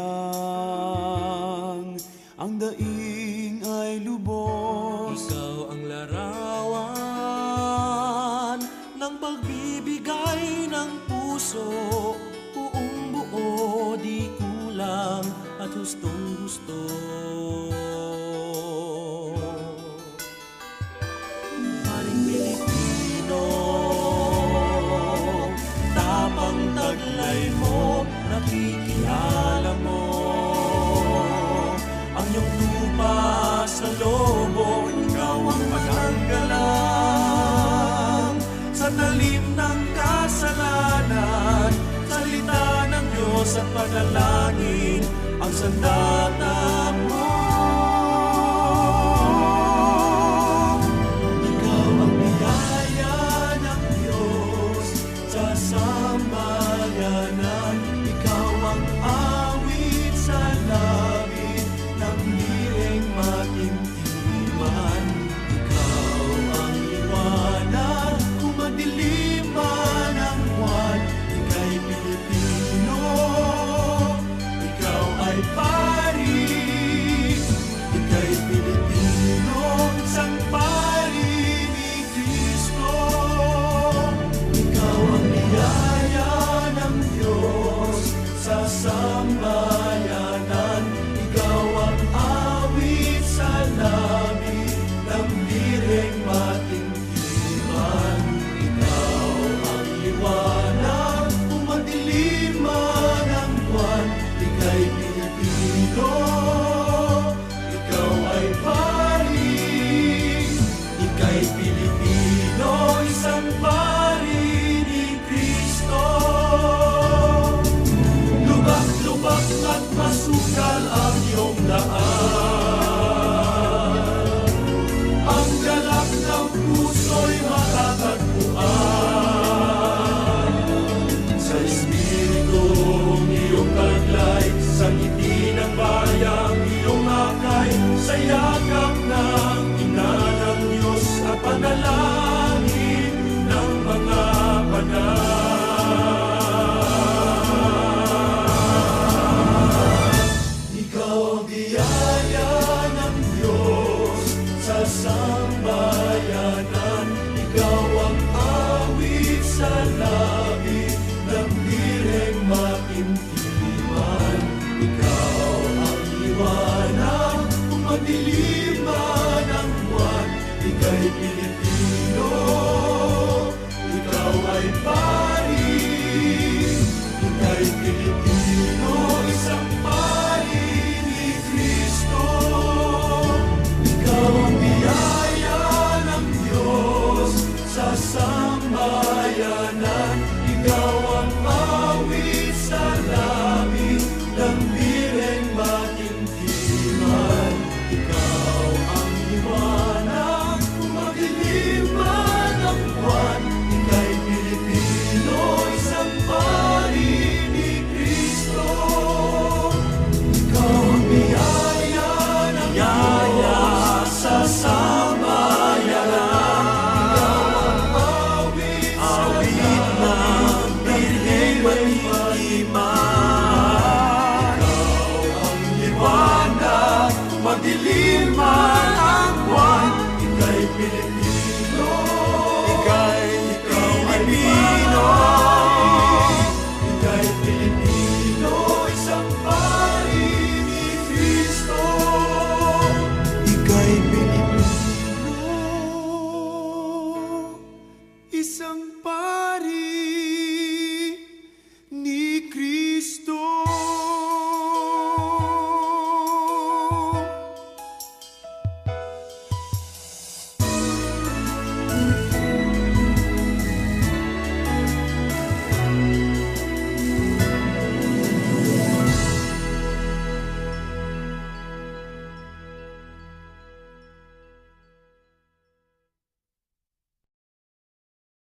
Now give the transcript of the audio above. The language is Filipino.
sayang, ang daing ay lubos. Ikaw ang larawan ng pagbibigay ng puso, buong buo, di kulang at hustong gusto. Paring Pilipino, tapang taglay mo, nakikilala mo ang iyong lupa sa lobo. Ikaw ang maganggalang sa talim ng kasalanan, salita ng Diyos at panalangin ang sandata mo. Ikaw ang biyaya ng Diyos sa sambayanan, ikaw ang awit sa langit ng hiling matintiman. Ikaw ang liwanag kung madilim man ang buwan. Ika'y Pilipino, ikaw ay pari. Ika'y Pilipino, isang pari ni Kristo. Ikaw ang biyaya ng Diyos sa sambayanan, ikaw ang awit sa langit ng birheng matintiman. Ikaw ang liwanag kung madilim man ang buwan. Ika'y Pilipino, ikaw ay pari. Ika'y Pilipino, isang pari ni Kristo. Lubak-lubak at masukal ang iyong daan, ang galak ng puso'y matatagpuan. Sa Espiritong iyong taglay, sa ngiti ng bayang iyong akay, sa yakap ng Ina ng Diyos at panalangin ng mga banal. Ikaw ang biyaya ng Diyos sa sambayanan, ikaw ang awit sa langit ng birheng matintiman. Ikaw ang liwanag kung madilim man ang buwan. Ika'y Pilipino,